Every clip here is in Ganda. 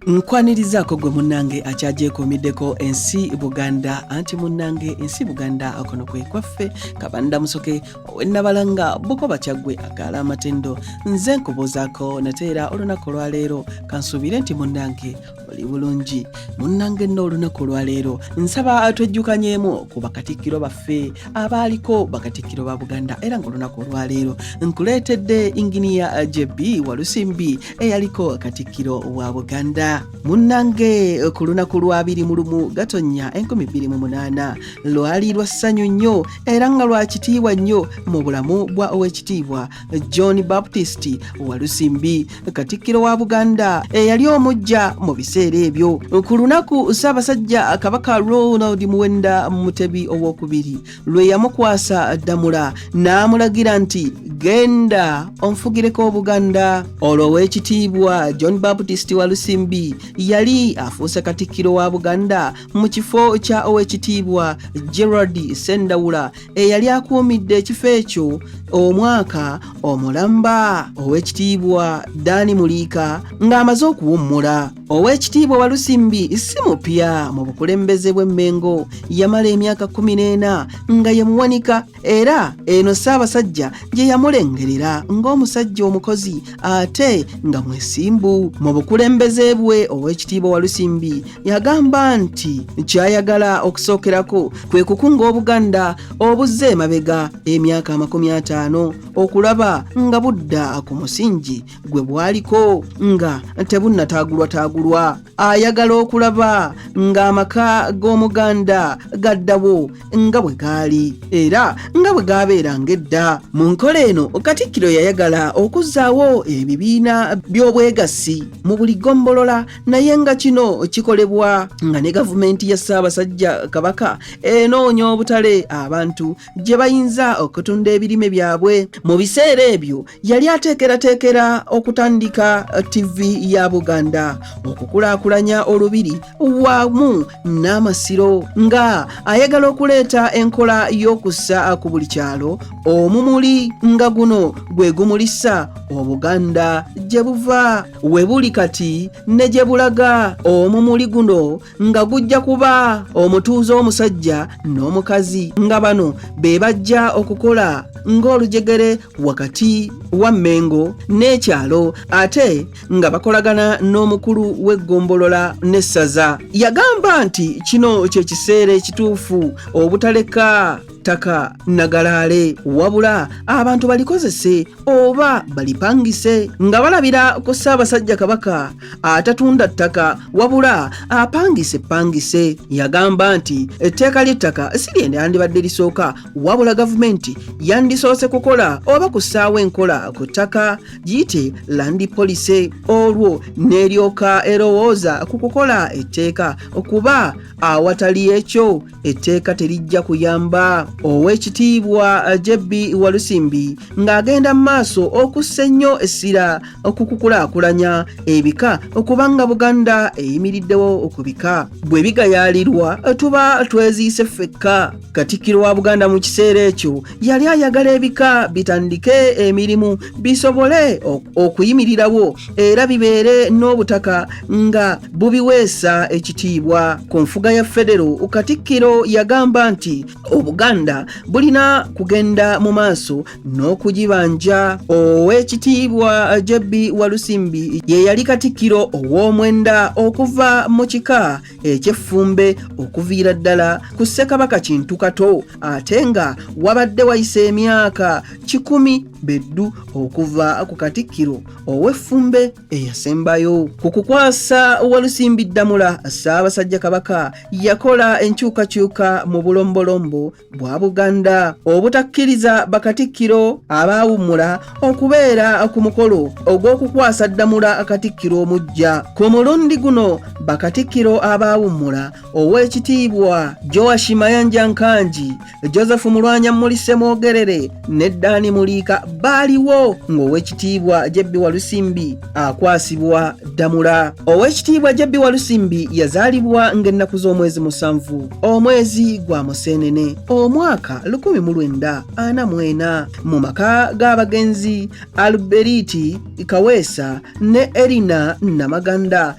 Nkwanirizaako gwe munnange akyagyekuumiddeko ensi Buganda anti munnange ensi Buganda akono kwe kwaffe kabanda musoke owennabalanga Bukoba Kyaggwe akaala amatendo nze nkubuuzaako nateera olunaku olwaleero kansuubire nti munnange oli bulungi. Munnange nno olunaku olwaleero nsaba twejjukanyeemu ku bakatikkiro baffe abaaliko bakatikkiro ba Buganda era ng'olunaku olwaleero nkuleetedde inginiya JB Walusimbi eyaliko katikkiro wa Buganda. Munnange ku lunaku lwa 21 Gatonnya 2028 lwali lwa ssanyu nnyo era nga lwa kitiibwa nnyo mu bulamu bwa Oweekitiibwa John Baptist Walusimbi katikkiro wa Buganda eyali omujja mu biseera ebyo. Ku lunaku Ssaabasajja Kabaka Ronald Muwenda Mutebi II lwe yamukwasa ddamula n'amulagira nti genda onfugireko Obuganda. Olwo Oweekitiibwa John Baptist Walusimbi yali afuuse katikkiro wa Buganda mu kifo kya Oweekitiibwa Gerald Sendawula eyali akuumidde ekifo ekyo omwaka omulamba. Oweekitiibwa Dani Muliika ng'amaze okuwummula. Oweekitiibwa Walusimbi si mupya mu bukulembeze bw'Emmengo, yamala emyaka 14 nga ye muwanika era eno Ssaabasajja gye yamulengerera ng'omusajja omukozi ate nga mwesimbu. Mu bukulembeze bwe Oweekitiibwa Walusimbi yagamba nti kyayagala okusookerako kwe kukunga Obuganda obuzze emabega emyaka 50 okulaba nga budda ku musingi gwe bwaliko nga tebunnataagulwataagulwa. Ayagala okulaba ng'amaka g'Omuganda gaddawo nga bwe gaali era nga bwe gaabeeranga edda. Mu nkola eno Katikkiro yayagala okuzzaawo ebibiina by'obwegassi mu buli ggombolola, naye nga kino kikolebwa nga ne gavumenti ya Ssaabasajja Kabaka enoonya obutale abantu gye bayinza okutunda ebirime byabwe. Mu biseera ebyo yali ateekerateekera okutandika TV ya Buganda okukulaakulanya olubiri wamu n'amasiro nga ayagala okuleeta enkola y'okussa ku buli kyalo omumuli nga guno gwe gumulisa Obuganda gye buva we buli kati ne gye bulaga. Omumuli guno nga gujja kuba omutuuze omusajja n'omukazi nga bano be bajja okukola ng'olujegere wakati wa Mmengo n'ekyalo ate nga bakolagana n'omukulu w'eggombolola n'essaza. Yagamba nti kino kye kiseera ekituufu obutaleka ttaka nagalaale wabula abantu balikozese oba balipangise nga balabira ku Ssaabasajja Kabaka atatunda ttaka wabula apangise. Yagamba nti etteeka ly'ettaka si lyandibadde lisooka wabula gavumenti yandisoose kukola oba kussaawo enkola ku ttaka giyite Land Policy. Olwo n'eryoka erowooza ku kukola etteeka okuba awatali ekyo etteeka terijja kuyamba. Oweekitiibwa JB Walusimbi ng'agenda mu maaso okussa ennyo essira okukulaakulanya ebika okubanga Buganda eyimiriddewo ku bika bwe bigayaalirwa tuba tweziise ffekka. Katikkiro wa Buganda mu kiseera ekyo yali ayagala ebika bitandike emirimu bisobole okuyimirirawo era bibeere n'obutaka nga bubiweesa ekitiibwa. Ku nfuga ya Federo Katikkiro yagamba nti Obuganda bulina kugenda mu maaso n'okugibanja. Oweekitiibwa JB Walusimbi ye yali Katikkiro ow'omwenda okuva mu kika eky'Effumbe okuviira ddala ku Ssekabaka Kintu Kato ate nga wabadde wayise emyaka 10 beddu okuva ku Katikkiro ow'Effumbe eyasembayo. Ku kukwasa Walusimbi ddamula Ssaabasajja Kabaka yakola enkyukakyuka mu bulombolombo bwa Buganda obutakkiriza bakatikkiro abaawummula okubeera ku mukolo ogw'okukwasa ddamula Katikkiro omujja. Ku mulundi guno bakatikkiro abaawummula Oweekitiibwa Joash Mayanja Nkanji, Joseph Mulwanya Mulise Mwogerere ne Dani Muliika baaliwo ng'Oweekitiibwa Jebbi Walusimbi akwasibwa ddamula. Oweekitiibwa Jebbi Walusimbi yazaalibwa ng'ennaku z'omwezi 7 omwezi gwa Museenene omwaka 1944 mu maka g'abagenzi Alberiti Kaweesa ne Erina Namaganda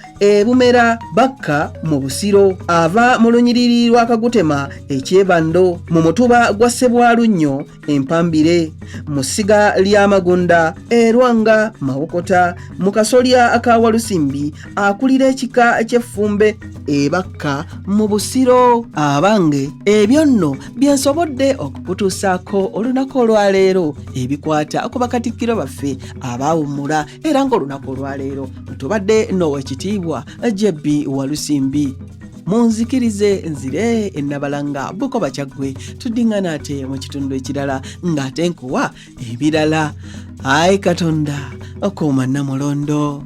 Bumera Bakka mu Busiro. Ava mu lunyiriri lwa Kagutema ekyebando mu mutuba gwa Ssebwalunnyo Empambire mu ssiga ly'Amagunda Rwanga Mawokota mu kasolya aka Walusimbi akulira ekika ky'Effumbe Bakka mu Busiro. Abange ebyo nno byensobodde okukutuusaako olunaku olwaleero ebikwata ku bakatikkiro baffe abaawummula era ng'olunaku olwaleero tubadde n'Oweekitiibwa Jebbi Walusimbi. Munzikirize nzire ennabalanga Bukoba Kyaggwe tuddingana ate mu kitundu ekirala ng'ate nkuwa ebirala. Ayi Katonda okuuma Namulondo.